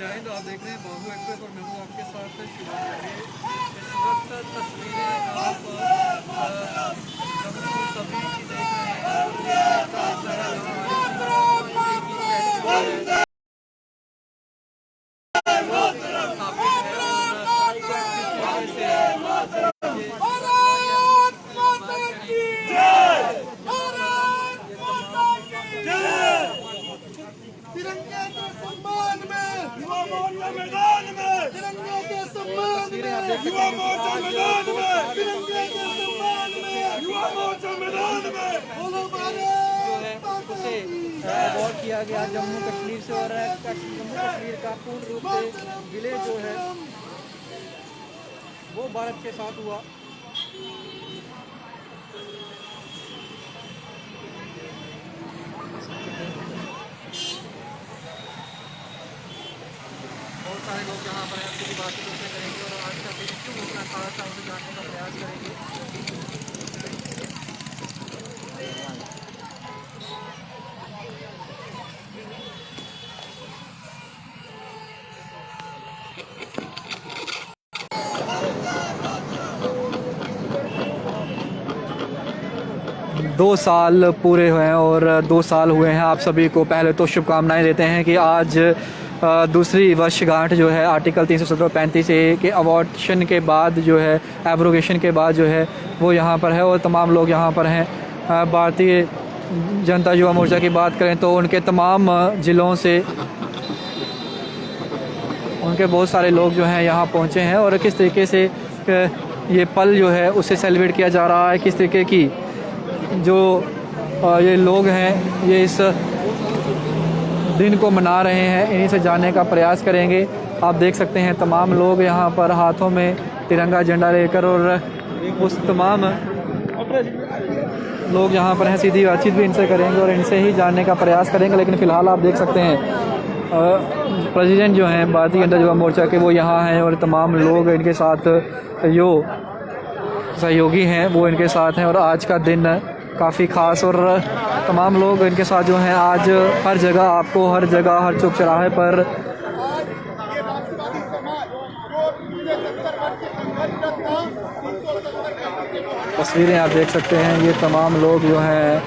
जय हिंद। आप देख रहे हैं बाबू एक्सप्रेस और मैं हूँ आपके साथ शिवानी। इस वक्त तस्वीरें आप जम्मू तवी की देख रहे हैं। ये का हिस्सा है जहाँ की स्थापित है और किस तरह से तिरंगे के सम्मान में युवा मोर्चा मैदान में, तिरंगे के सम्मान में युवा मोर्चा मैदान में, तिरंगे के सम्मान में युवा मोर्चा मैदान में बोलो भारत उसे अवार्ड किया गया जम्मू कश्मीर से। और जम्मू कश्मीर का पूर्ण रूप से विलय जो है वो भारत के साथ हुआ। बहुत सारे लोग यहाँ पर हैं, किसी बातचीत उनसे करेंगे और आज का दिन क्यों इतना खास था उसे जानने का प्रयास करेंगे। दो साल पूरे हुए हैं और 2 साल हुए हैं। आप सभी को पहले तो शुभकामनाएं देते हैं कि आज दूसरी वर्षगांठ जो है आर्टिकल 317-35A के अवॉर्शन के बाद जो है एब्रोगेशन के बाद जो है वो यहाँ पर है और तमाम लोग यहाँ पर हैं। भारतीय जनता युवा मोर्चा की बात करें तो उनके तमाम ज़िलों से उनके बहुत सारे लोग जो हैं यहाँ पहुँचे हैं और किस तरीके से ये पल जो है उसे सेलिब्रेट किया जा रहा है, किस तरीके की जो ये लोग हैं ये इस दिन को मना रहे हैं, इन्हीं से जानने का प्रयास करेंगे। आप देख सकते हैं तमाम लोग यहाँ पर हाथों में तिरंगा झंडा लेकर और उस तमाम लोग यहाँ पर हैं। सीधी बातचीत भी इनसे करेंगे और इनसे ही जानने का प्रयास करेंगे। लेकिन फ़िलहाल आप देख सकते हैं प्रेसिडेंट जो हैं भारतीय जनता युवा मोर्चा के वो यहाँ हैं और तमाम लोग इनके साथ जो सहयोगी हैं वो इनके साथ हैं। और आज का दिन काफ़ी ख़ास और तमाम लोग इनके साथ जो हैं आज हर जगह आपको हर जगह हर चौक चौराहे पर तस्वीरें आप देख सकते हैं। ये तमाम लोग जो हैं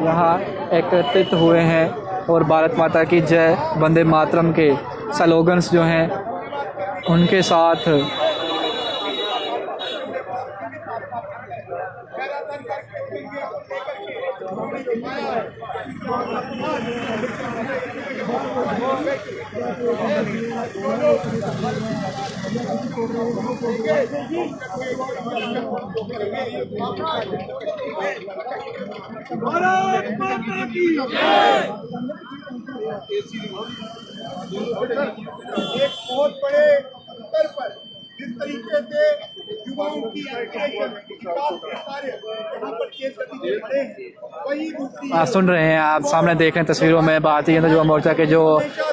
यहाँ एकत्रित हुए हैं और भारत माता की जय वंदे मातरम के स्लोगन्स जो हैं उनके साथ भारत माता की एक बहुत बड़े स्तर पर जिस तरीके से युवाओं की सुन रहे हैं आप सामने देख रहे हैं तस्वीरों में भारतीय जनता युवा मोर्चा के जो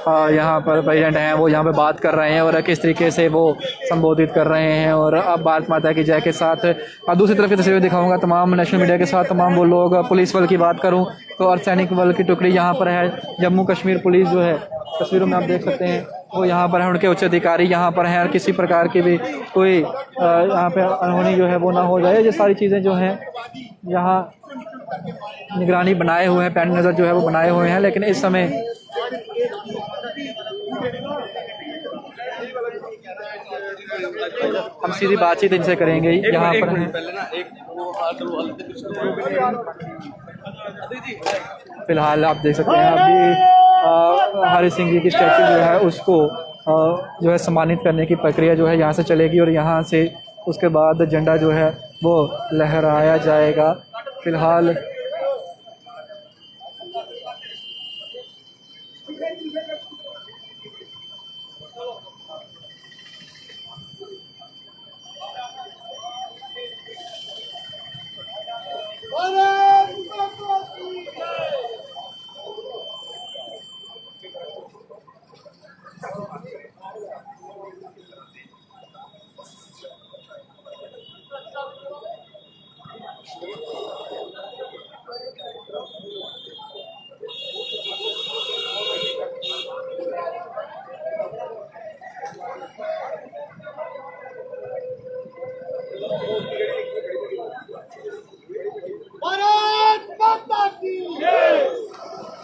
यहाँ पर प्रेसिडेंट हैं वो यहाँ पे बात कर रहे हैं और किस तरीके से वो संबोधित कर रहे हैं। और अब भारत माता की जय के साथ अब दूसरी तरफ की तस्वीरें दिखाऊंगा तमाम नेशनल मीडिया के साथ। तमाम वो लोग पुलिस बल की बात करूँ तो अर्धसैनिक बल की टुकड़ी यहाँ पर है। जम्मू कश्मीर पुलिस जो है तस्वीरों में आप देख सकते हैं वो यहाँ पर हैं, उनके उच्च अधिकारी यहाँ पर हैं और किसी प्रकार की भी कोई यहाँ पे अनहोनी जो है वो ना हो जाए। ये सारी चीज़ें जो हैं यहाँ निगरानी बनाए हुए हैं, पैन नज़र जो है वो बनाए हुए हैं। लेकिन इस समय हम सीधी बातचीत इनसे करेंगे। यहाँ पर फिलहाल आप देख सकते हैं अभी हरि सिंह जी की स्टैचू जो है उसको जो है सम्मानित करने की प्रक्रिया जो है यहाँ से चलेगी और यहाँ से उसके बाद झंडा जो है वो लहराया जाएगा। फिलहाल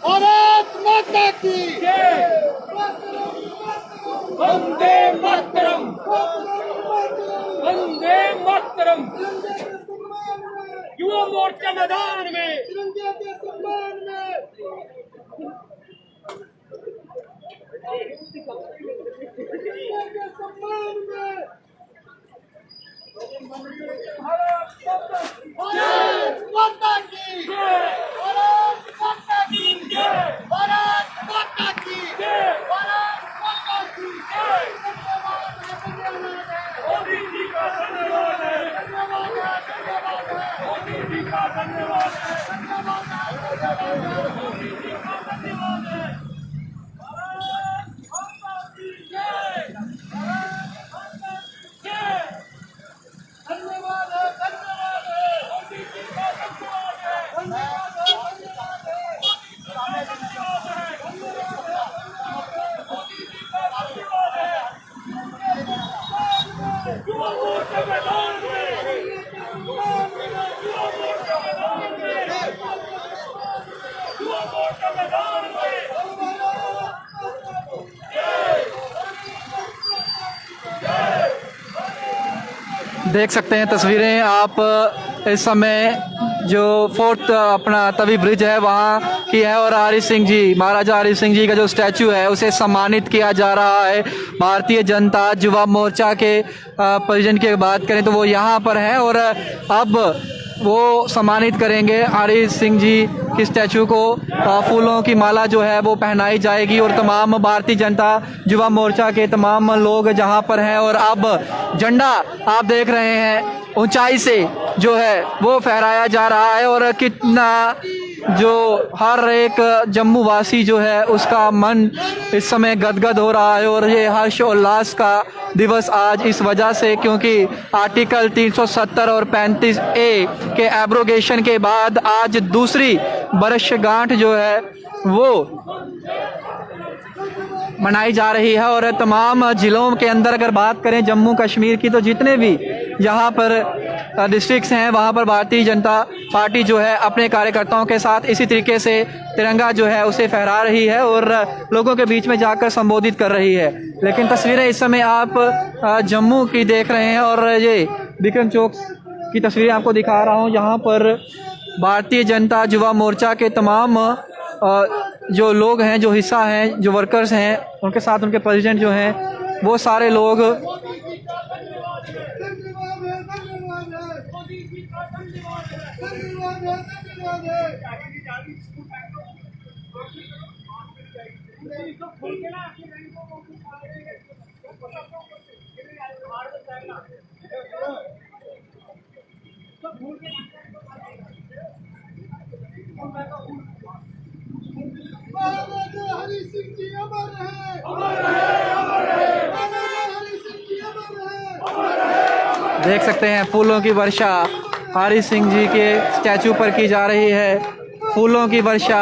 भारत माता की वंदे मातरम वंदे मातरम। युवा मोर्चा मैदान में तिरंगे के सम्मान में तिरंगे के सम्मान में भारत माता की भारत माता की भारत माता की भारत माता की मोदी जी का धन्यवाद है, धन्यवाद है धन्यवाद है मोदी जी का धन्यवाद है, धन्यवाद है मोदी जी का धन्यवाद है। भारत माता की जय, भारत माता की जय। धन्यवाद है मोदी जी का धन्यवाद है, धन्यवाद है मोदी जी का धन्यवाद है। युवा मोर्चा मैदान में, युवा मोर्चा मैदान में, युवा मोर्चा मैदान में। देख सकते हैं तस्वीरें आप इस समय जो फोर्थ अपना तवी ब्रिज है वहाँ की है और हरि सिंह जी, महाराजा हरि सिंह जी का जो स्टैचू है उसे सम्मानित किया जा रहा है। भारतीय जनता युवा मोर्चा के प्रेसिडेंट की बात करें तो वो यहाँ पर है और अब वो सम्मानित करेंगे हरि सिंह जी की स्टैचू को। फूलों की माला जो है वो पहनाई जाएगी और तमाम भारतीय जनता युवा मोर्चा के तमाम लोग जहां पर हैं और अब झंडा आप देख रहे हैं ऊंचाई से जो है वो फहराया जा रहा है और कितना जो हर एक जम्मू वासी जो है उसका मन इस समय गदगद हो रहा है और ये हर्ष उल्लास का दिवस आज इस वजह से क्योंकि आर्टिकल 370 और 35A के एब्रोगेशन के बाद आज दूसरी वर्षगांठ जो है वो मनाई जा रही है और तमाम ज़िलों के अंदर अगर बात करें जम्मू कश्मीर की तो जितने भी यहाँ पर डिस्ट्रिक्ट्स हैं वहाँ पर भारतीय जनता पार्टी जो है अपने कार्यकर्ताओं के साथ इसी तरीके से तिरंगा जो है उसे फहरा रही है और लोगों के बीच में जाकर संबोधित कर रही है। लेकिन तस्वीरें इस समय आप जम्मू की देख रहे हैं और ये विक्रम चौक की तस्वीरें आपको दिखा रहा हूँ। यहाँ पर भारतीय जनता युवा मोर्चा के तमाम जो लोग हैं, जो हिस्सा हैं, जो वर्कर्स हैं, उनके साथ उनके प्रेसिडेंट जो हैं वो सारे लोग हरि सिंह जी अमर है, अमर है, अमर है, हरि सिंह जी अमर है, अमर है। देख सकते हैं फूलों की वर्षा हरि सिंह जी के स्टैचू पर की जा रही है। फूलों की वर्षा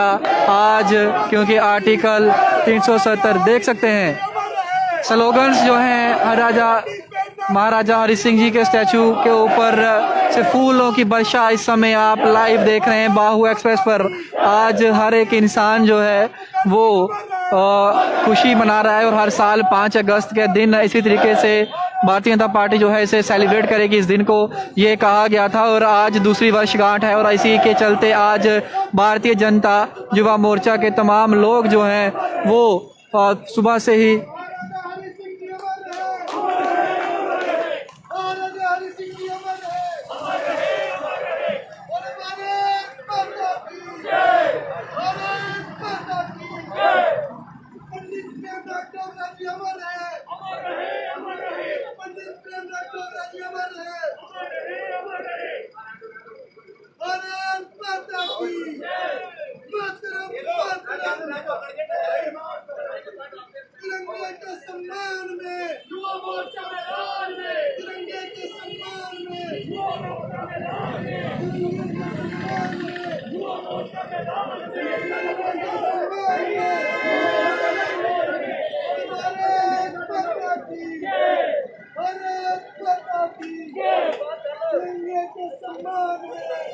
आज क्योंकि आर्टिकल 370 देख सकते हैं स्लोगन्स जो हैं महाराजा हरि सिंह जी के स्टैचू के ऊपर से फूलों की वर्षा इस समय आप लाइव देख रहे हैं बाहू एक्सप्रेस पर। आज हर एक इंसान जो है वो खुशी मना रहा है और हर साल 5 अगस्त के दिन इसी तरीके से भारतीय जनता पार्टी जो है इसे सेलिब्रेट करेगी। इस दिन को ये कहा गया था और आज दूसरी वर्षगांठ है और इसी के चलते आज भारतीय जनता युवा मोर्चा के तमाम लोग जो हैं वो सुबह से ही तिरंगे के सम्मान में युवा मोर्चा मैदान में, तिरंगे के सम्मान में युवा मोर्चा मैदान में,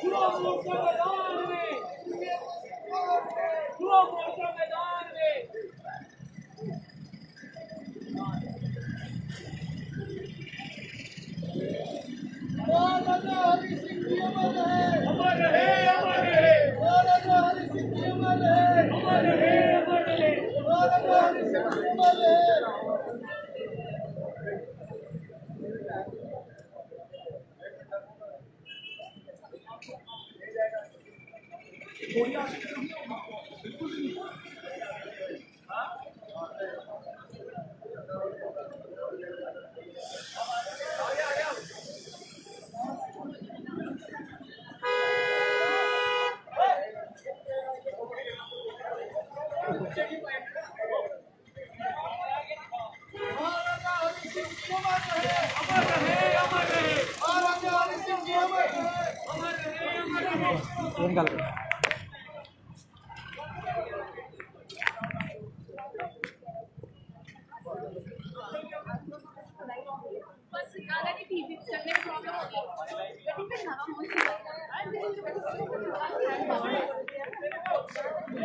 युवा मोर्चा मैदान में बस गाना नहीं टीवी चलने में प्रॉब्लम होगी।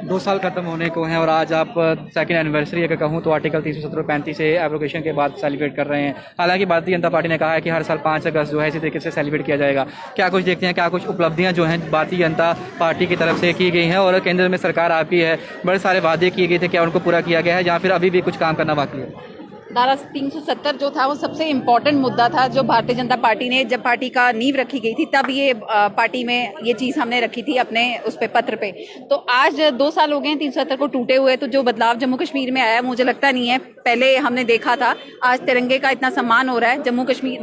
2 साल खत्म होने को हैं और आज आप सेकंड एनिवर्सरी अगर कहूँ तो आर्टिकल 370-35 से एब्रोगेशन के बाद सेलिब्रेट कर रहे हैं। हालांकि भारतीय जनता पार्टी ने कहा है कि हर साल 5 अगस्त जो है इसी तरीके से सेलिब्रेट किया जाएगा। क्या कुछ देखते हैं, क्या कुछ उपलब्धियां जो हैं भारतीय जनता पार्टी की तरफ से की गई हैं और केंद्र में सरकार आपकी है, बड़े सारे वादे किए गए थे, क्या उनको पूरा किया गया है या फिर अभी भी कुछ काम करना बाकी है? धारा 370 जो था वो सबसे इम्पोर्टेंट मुद्दा था जो भारतीय जनता पार्टी ने जब पार्टी का नींव रखी गई थी तब ये पार्टी में ये चीज़ हमने रखी थी अपने उस पे पत्र पे। तो आज 2 साल हो गए हैं 370 को टूटे हुए, तो जो बदलाव जम्मू कश्मीर में आया मुझे लगता नहीं है। पहले हमने देखा था आज तिरंगे का इतना सम्मान हो रहा है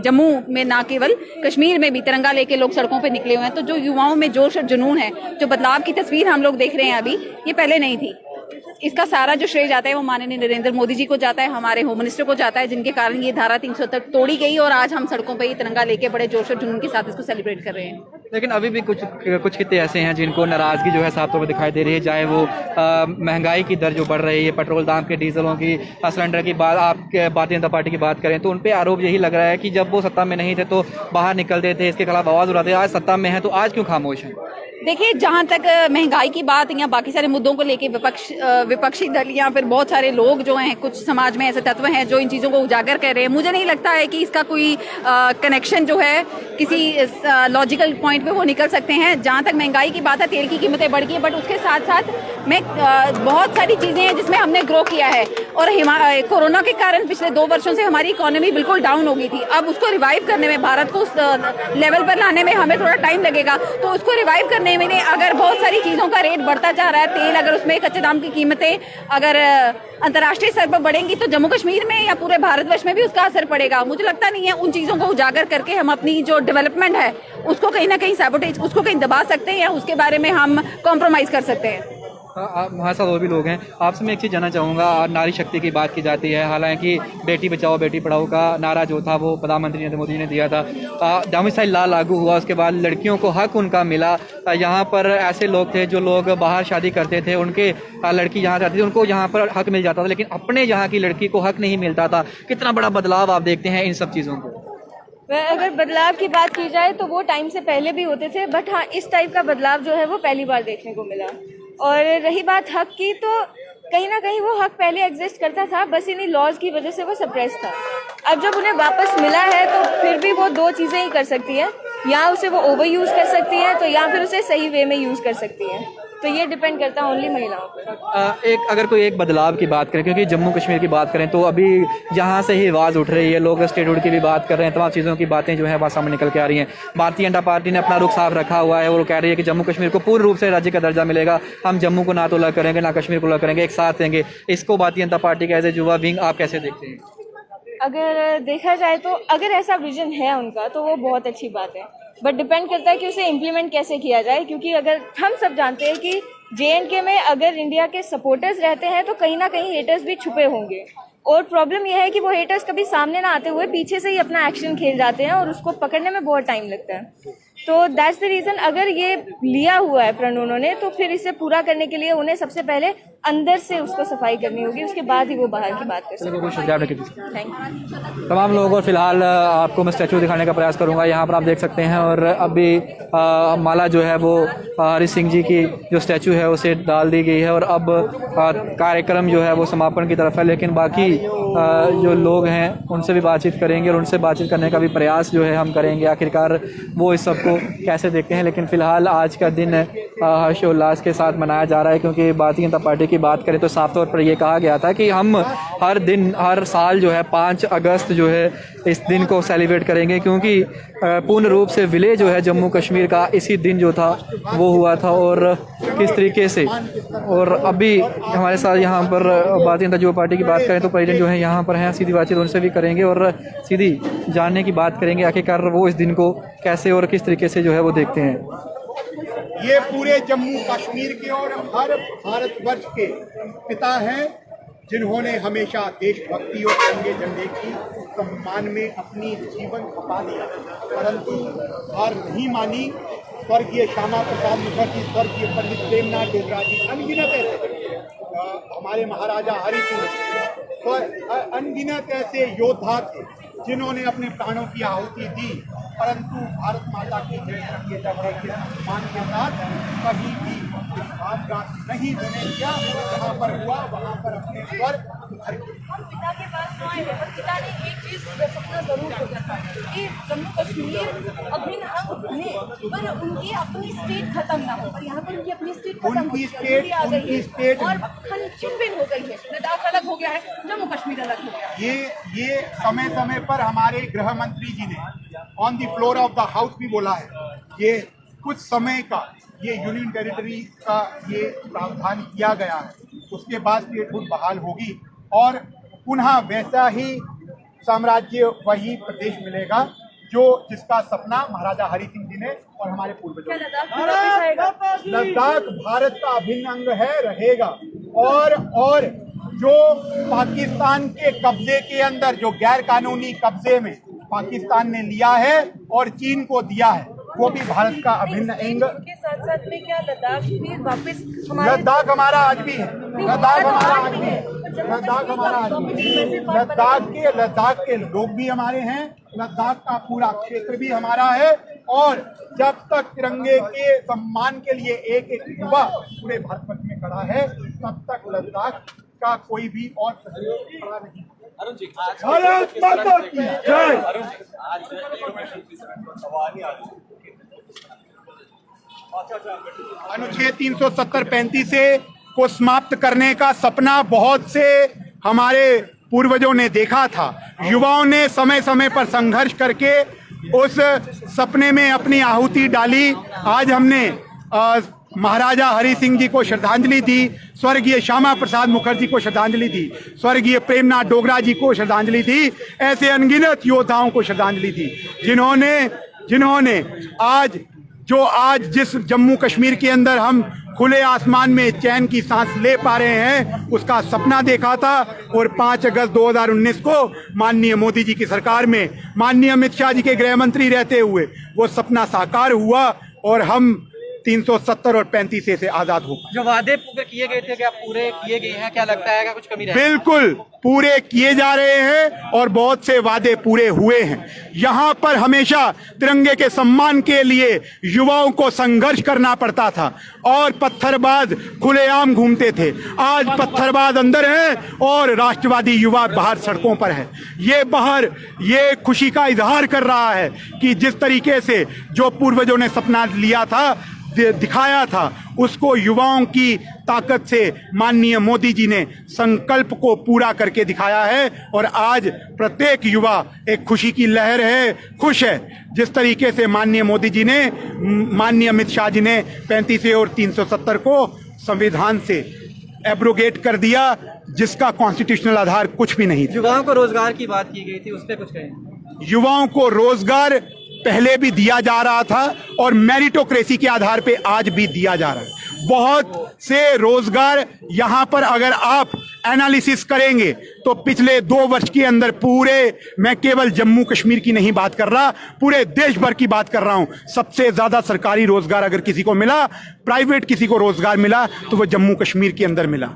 जम्मू में, ना केवल कश्मीर में भी तिरंगा लेके लोग सड़कों पर निकले हुए हैं। तो जो युवाओं में जोश और जुनून है, जो बदलाव की तस्वीर हम लोग देख रहे हैं अभी, ये पहले नहीं थी। इसका सारा जो श्रेय जाता है वो माननीय नरेंद्र मोदी जी को जाता है, हमारे होम मिनिस्टर को जाता है, जिनके कारण ये धारा 370 तोड़ी गई और आज हम सड़कों पर ये तिरंगा लेके बड़े जोश और जुनून के साथ इसको सेलिब्रेट कर रहे हैं। लेकिन अभी भी कुछ खिते ऐसे हैं जिनको नाराजगी जो है साफ तौर पर दिखाई दे रही है, चाहे वो महंगाई की दर जो बढ़ रही है, पेट्रोल दाम के, डीजलों की, सिलेंडर की बात, आप भारतीय जनता पार्टी की बात करें तो उन पर आरोप यही लग रहा है कि जब वो सत्ता में नहीं थे तो बाहर निकलते थे, इसके खिलाफ आवाज उठाते, आज सत्ता में है तो आज क्यों खामोश हैं? देखिए, जहां तक महंगाई की बात या बाकी सारे मुद्दों को लेके विपक्षी दल या फिर बहुत सारे लोग जो हैं, कुछ समाज में ऐसे तत्व हैं जो इन चीज़ों को उजागर कर रहे हैं, मुझे नहीं लगता है कि इसका कोई कनेक्शन जो है किसी लॉजिकल पॉइंट पे वो निकल सकते हैं। जहां तक महंगाई की बात है, तेल की कीमतें बढ़ गई है, बट उसके साथ साथ में बहुत सारी चीज़ें हैं जिसमें हमने ग्रो किया है। और कोरोना के कारण पिछले 2 वर्षों से हमारी इकोनॉमी बिल्कुल डाउन हो गई थी। अब उसको रिवाइव करने में, भारत को उस लेवल पर लाने में हमें थोड़ा टाइम लगेगा। तो उसको रिवाइव करने में अगर बहुत सारी चीज़ों का रेट बढ़ता जा रहा है, तेल, अगर उसमें कच्चे दाम की कीमतें अगर अंतर्राष्ट्रीय स्तर पर बढ़ेंगी तो जम्मू कश्मीर में या पूरे भारतवर्ष में भी उसका असर पड़ेगा। मुझे लगता नहीं है उन चीज़ों को उजागर करके हम अपनी जो डेवलपमेंट है उसको कहीं ना कहीं सैबोटेज, उसको कहीं दबा सकते हैं या उसके बारे में हम कॉम्प्रोमाइज़ कर सकते हैं। हमारे साथ और भी लोग हैं। आपसे मैं एक चीज़ जानना चाहूँगा, नारी शक्ति की बात की जाती है, हालांकि बेटी बचाओ बेटी पढ़ाओ का नारा जो था वो प्रधानमंत्री नरेंद्र मोदी ने दिया था, डोमिसाइल लॉ लागू हुआ, उसके बाद लड़कियों को हक उनका मिला। यहाँ पर ऐसे लोग थे जो लोग बाहर शादी करते थे, उनके लड़की यहाँ जाती थी, उनको यहाँ पर हक मिल जाता था, लेकिन अपने यहाँ की लड़की को हक नहीं मिलता था। कितना बड़ा बदलाव आप देखते हैं इन सब चीज़ों को? अगर बदलाव की बात की जाए तो वो टाइम से पहले भी होते थे, बट हाँ, इस टाइप का बदलाव जो है वो पहली बार देखने को मिला। और रही बात हक की, तो कहीं ना कहीं वो हक पहले एग्जिस्ट करता था, बस इन्हीं लॉज की वजह से वो सप्रेस था। अब जब उन्हें वापस मिला है तो फिर भी वो 2 चीज़ें ही कर सकती है, या उसे वो ओवर यूज़ कर सकती है तो या फिर उसे सही वे में यूज़ कर सकती है। तो ये डिपेंड करता है ओनली महिलाओं पर। अगर कोई एक बदलाव की बात करें, क्योंकि जम्मू कश्मीर की बात करें तो अभी यहाँ से ही आवाज़ उठ रही है, लोग स्टेटहुड की भी बात कर रहे हैं, तमाम चीज़ों की बातें जो है वह सामने निकल के आ रही हैं। भारतीय जनता पार्टी ने अपना रुख साफ रखा हुआ है और वो कह रही है कि जम्मू कश्मीर को पूर्ण रूप से राज्य का दर्जा मिलेगा, हम जम्मू को ना तो अलग करेंगे ना कश्मीर को अलग करेंगे, एक साथ देंगे। इसको भारतीय जनता पार्टी के एज ए युवा विंग आप कैसे देखते हैं? अगर देखा जाए तो अगर ऐसा विजन है उनका तो वो बहुत अच्छी बात है, बट डिपेंड करता है कि उसे इम्प्लीमेंट कैसे किया जाए। क्योंकि अगर हम सब जानते हैं कि JNK में अगर इंडिया के सपोर्टर्स रहते हैं तो कहीं ना कहीं हेटर्स भी छुपे होंगे, और प्रॉब्लम यह है कि वो हेटर्स कभी सामने ना आते हुए पीछे से ही अपना एक्शन खेल जाते हैं और उसको पकड़ने में बहुत टाइम लगता है। तो दैट्स द रीज़न, अगर ये लिया हुआ है प्रण उन्होंने, तो फिर इसे पूरा करने के लिए उन्हें सबसे पहले अंदर से उसको सफाई करनी होगी, उसके बाद ही वो बाहर की बात कर सकते हैं। थैंक यू तमाम लोगों को। फिलहाल आपको मैं स्टैचू दिखाने का प्रयास करूंगा, यहाँ पर आप देख सकते हैं। और अभी माला जो है वो हरि सिंह जी की जो स्टैचू है उसे डाल दी गई है और अब कार्यक्रम जो है वो समापन की तरफ है। लेकिन बाकी जो लोग हैं उनसे भी बातचीत करेंगे और उनसे बातचीत करने का भी प्रयास जो है हम करेंगे, आखिरकार वो इस सबको कैसे देखते हैं। लेकिन फ़िलहाल आज का दिन हर्षोल्लास के साथ मनाया जा रहा है, क्योंकि भारतीय जनता पार्टी की की बात करें तो साफ तौर पर ये कहा गया था कि हम हर साल जो है 5 अगस्त जो है इस दिन को सेलिब्रेट करेंगे, क्योंकि पूर्ण रूप से विलय जो है जम्मू कश्मीर का इसी दिन जो था वो हुआ था। और किस तरीके से, और अभी हमारे साथ यहाँ पर भारतीय जनता युवा पार्टी की बात करें तो प्रेसिडेंट जो है यहाँ पर हैं, सीधी बातचीत उनसे भी करेंगे और सीधी जानने की बात करेंगे आखिरकार वो इस दिन को कैसे और किस तरीके से जो है वो देखते हैं। ये पूरे जम्मू कश्मीर के और हर भारतवर्ष के पिता हैं, जिन्होंने हमेशा देशभक्ति और तिरंगे झंडे की सम्मान में अपनी जीवन खपा दिया, परंतु हार नहीं मानी। स्वर्गीय श्यामा प्रसाद मुखर्जी, स्वर्गीय पंडित प्रेमनाथ डोगरा जी, अनगिनत ऐसे हमारे महाराजा हरि सिंह, अनगिनत ऐसे योद्धा थे जिन्होंने अपने प्राणों की आहुति दी, परंतु भारत माता के जय के सम्मान के साथ कभी भी घात नहीं होने दिया। जहाँ पर हुआ वहाँ पर अपने स्वर हम पिता के पास आए हैं, पर पिता ने एक चीज सपना जरूर सोचा था कि जम्मू कश्मीर अभिन्न अंग बने, पर उनकी अपनी स्टेट खत्म ना हो। और यहाँ पर उनकी अपनी स्टेट खत्म हो गई है और छिन्न हो गई है। लद्दाख अलग हो गया है, जम्मू कश्मीर अलग हो गया है। ये समय समय पर हमारे गृह मंत्री जी ने on the floor of the house भी बोला है, ये कुछ समय का ये यूनियन टेरिटरी का ये प्रावधान किया गया है, उसके बाद स्टेटहुड बहाल होगी और पुनः वैसा ही साम्राज्य वही प्रदेश मिलेगा जो जिसका सपना महाराजा हरि सिंह जी ने और हमारे पूर्वजों ने। लद्दाख भारत का अभिन्न अंग है, रहेगा। और जो पाकिस्तान के कब्जे के अंदर, जो गैर कानूनी कब्जे में पाकिस्तान ने लिया है और चीन को दिया है, वो भी भारत का अभिन्न अंग के साथ साथ में क्या लद्दाख भी वापस लद्दाख हमारा आज भी है, लद्दाख हमारा आज भी है, लद्दाख हमारा आज भी है, लद्दाख के लोग भी हमारे हैं, लद्दाख का पूरा क्षेत्र भी हमारा है। और जब तक तिरंगे के सम्मान के लिए एक एक युवा पूरे भारतवर्ष में खड़ा है, तब तक लद्दाख का कोई भी और खड़ा नहीं। भारत माता की जय। अनुच्छेद 370-35 से को समाप्त करने का सपना बहुत से हमारे पूर्वजों ने देखा था। युवाओं ने समय समय पर संघर्ष करके उस सपने में अपनी आहुति डाली। आज हमने महाराजा हरि सिंह जी को श्रद्धांजलि दी, स्वर्गीय श्यामा प्रसाद मुखर्जी को श्रद्धांजलि दी, स्वर्गीय प्रेमनाथ डोगरा जी को श्रद्धांजलि दी, ऐसे अनगिनत योद्धाओं को श्रद्धांजलि दी जिन्होंने आज जिस जम्मू कश्मीर के अंदर हम खुले आसमान में चैन की सांस ले पा रहे हैं, उसका सपना देखा था। और 5 अगस्त 2019 को माननीय मोदी जी की सरकार में माननीय अमित शाह जी के गृह मंत्री रहते हुए वो सपना साकार हुआ और हम 370 और 35 से आजाद हो पाए। जो वादे पूरे किए गए थे क्या पूरे किए गए हैं? क्या लगता है कुछ कमी रही? बिल्कुल पूरे किए जा रहे हैं और बहुत से वादे पूरे हुए हैं। यहाँ पर हमेशा तिरंगे के सम्मान के लिए युवाओं को संघर्ष करना पड़ता था और पत्थरबाज खुलेआम घूमते थे। आज पत्थरबाज अंदर हैं और राष्ट्रवादी युवा बाहर सड़कों पर है। ये खुशी का इजहार कर रहा है कि जिस तरीके से जो पूर्वजों ने सपना लिया था, दिखाया था, उसको युवाओं की ताकत से माननीय मोदी जी ने संकल्प को पूरा करके दिखाया है। और आज प्रत्येक युवा एक खुशी की लहर है, खुश है जिस तरीके से माननीय मोदी जी ने, माननीय अमित शाह जी ने 35 और 370 को संविधान से एब्रोगेट कर दिया, जिसका कॉन्स्टिट्यूशनल आधार कुछ भी नहीं था। युवाओं को रोजगार की बात की गई थी, उस पर कुछ कहें? युवाओं को रोजगार पहले भी दिया जा रहा था और मेरिटोक्रेसी के आधार पे आज भी दिया जा रहा है। बहुत से रोजगार यहाँ पर अगर आप एनालिसिस करेंगे तो पिछले 2 वर्ष के अंदर मैं केवल जम्मू कश्मीर की नहीं बात कर रहा, पूरे देश भर की बात कर रहा हूँ, सबसे ज्यादा सरकारी रोजगार अगर किसी को मिला, प्राइवेट किसी को रोजगार मिला, तो वो जम्मू कश्मीर के अंदर मिला।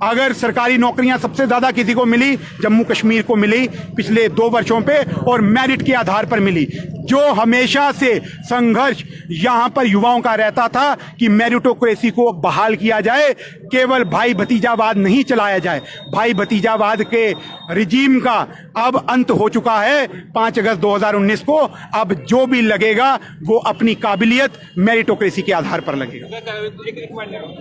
अगर सरकारी नौकरियां सबसे ज्यादा किसी को मिली, जम्मू कश्मीर को मिली पिछले 2 वर्षों पे, और मेरिट के आधार पर मिली। जो हमेशा से संघर्ष यहाँ पर युवाओं का रहता था कि मेरिटोक्रेसी को बहाल किया जाए, केवल भाई भतीजावाद नहीं चलाया जाए। भाई भतीजावाद के रिजीम का अब अंत हो चुका है 5 अगस्त 2019 को। अब जो भी लगेगा वो अपनी काबिलियत मेरिटोक्रेसी के आधार पर लगेगा।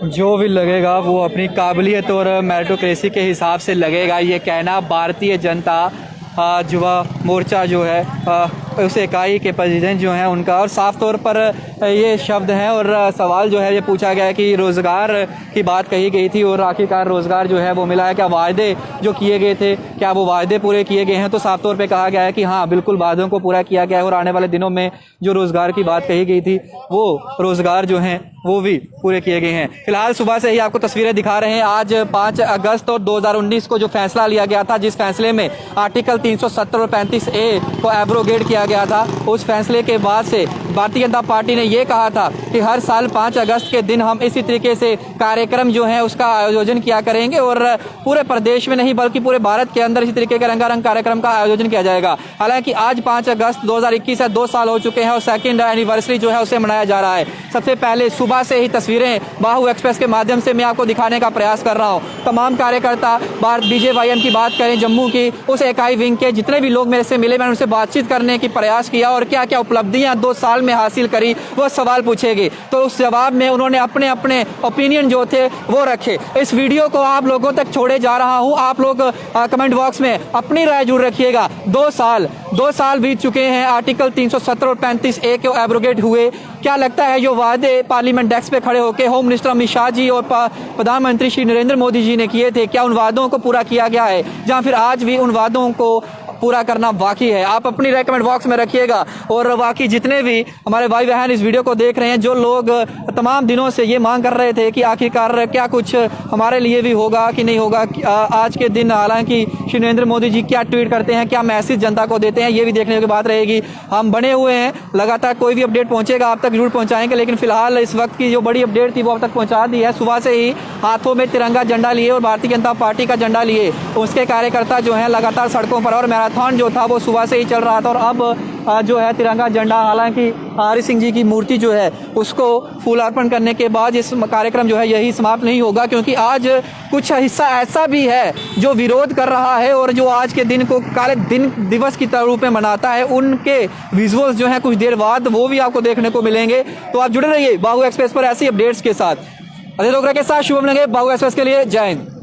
जो भी लगेगा वो अपनी काबिलियत और मेरिटोक्रेसी के हिसाब से लगेगा, ये कहना भारतीय जनता युवा मोर्चा जो है उस इकाई के प्रेसिडेंट जो हैं उनका। और साफ तौर पर ये शब्द हैं और सवाल जो है ये पूछा गया है कि रोज़गार की बात कही गई थी और आखिरकार रोज़गार जो है वो मिला है क्या? वायदे जो किए गए थे क्या वो वायदे पूरे किए गए हैं? तो साफ तौर पे कहा गया है कि हाँ, बिल्कुल वादों को पूरा किया गया है और आने वाले दिनों में जो रोज़गार की बात कही गई थी वो रोज़गार जो हैं वो भी पूरे किए गए हैं। फिलहाल सुबह से ही आपको तस्वीरें दिखा रहे हैं। आज 5 अगस्त और 2019 को जो फैसला लिया गया था, जिस फैसले में आर्टिकल 370 और 35A को एब्रोगेट किया गया था, उस फैसले के बाद से भारतीय जनता पार्टी ने ये कहा था कि हर साल 5 अगस्त के दिन हम इसी तरीके से कार्यक्रम जो है उसका आयोजन किया करेंगे और पूरे प्रदेश में नहीं बल्कि पूरे भारत के अंदर इसी तरीके के रंगारंग कार्यक्रम का आयोजन किया जाएगा। हालांकि आज 5 अगस्त 2021 है, 2 साल हो चुके हैं और 2nd एनिवर्सरी जो है उसे मनाया जा रहा है। सबसे पहले सुबह से ही तस्वीरें बाहु एक्सप्रेस के माध्यम से मैं आपको दिखाने का प्रयास कर रहा हूँ। तमाम कार्यकर्ता भारत BJYM की बात करें, जम्मू की उस इकाई विंग के जितने भी लोग मेरे से मिले, मैंने उनसे बातचीत करने की प्रयास किया और क्या क्या उपलब्धियां 2 साल में हासिल करी वो सवाल पूछे गए। तो उस जवाब में उन्होंने अपने अपने ओपिनियन जो थे वो रखे। इस वीडियो को आप लोगों तक छोड़े जा रहा हूँ, आप लोग कमेंट बॉक्स में अपनी राय जरूर रखिएगा। 2 साल बीत चुके हैं आर्टिकल 370 और 35A के एब्रोगेट हुए। क्या लगता है जो वादे पार्लियामेंट डेस्क पे खड़े होकर होम मिनिस्टर अमित शाह जी और प्रधानमंत्री श्री नरेंद्र मोदी जी ने किए थे, क्या उन वादों को पूरा किया गया है या फिर आज भी उन वादों को पूरा करना बाकी है? आप अपनी राय कमेंट बॉक्स में रखिएगा। और बाकी जितने भी हमारे भाई बहन इस वीडियो को देख रहे हैं, जो लोग तमाम दिनों से ये मांग कर रहे थे कि आखिरकार क्या कुछ हमारे लिए भी होगा कि नहीं होगा, आज के दिन हालांकि श्री नरेंद्र मोदी जी क्या ट्वीट करते हैं, क्या मैसेज जनता को देते हैं, ये भी देखने की बात रहेगी। हम बने हुए हैं, लगातार कोई भी अपडेट पहुंचेगा आप तक जरूर पहुंचाएंगे, लेकिन फिलहाल इस वक्त की जो बड़ी अपडेट थी वो अब तक पहुंचा दी है। सुबह से ही हाथों में तिरंगा झंडा लिए और भारतीय जनता पार्टी का झंडा लिए उसके कार्यकर्ता जो है लगातार सड़कों पर, और मैराथन जो था वो सुबह से ही चल रहा था। और अब जो है तिरंगा झंडा, हालांकि हरि सिंह जी की मूर्ति जो है उसको फूल अर्पण करने के बाद इस कार्यक्रम जो है यही समाप्त नहीं होगा, क्योंकि आज कुछ हिस्सा ऐसा भी है जो विरोध कर रहा है और जो आज के दिन को काले दिन दिवस की रूप में मनाता है। उनके विजुअल्स जो है कुछ देर बाद वो भी आपको देखने को मिलेंगे। तो आप जुड़े रहिए बाहु एक्सप्रेस पर ऐसी अपडेट्स के साथ। अजय डोगरा के साथ शुभम लंगे, बाहु एक्सप्रेस के लिए। जय हिंद।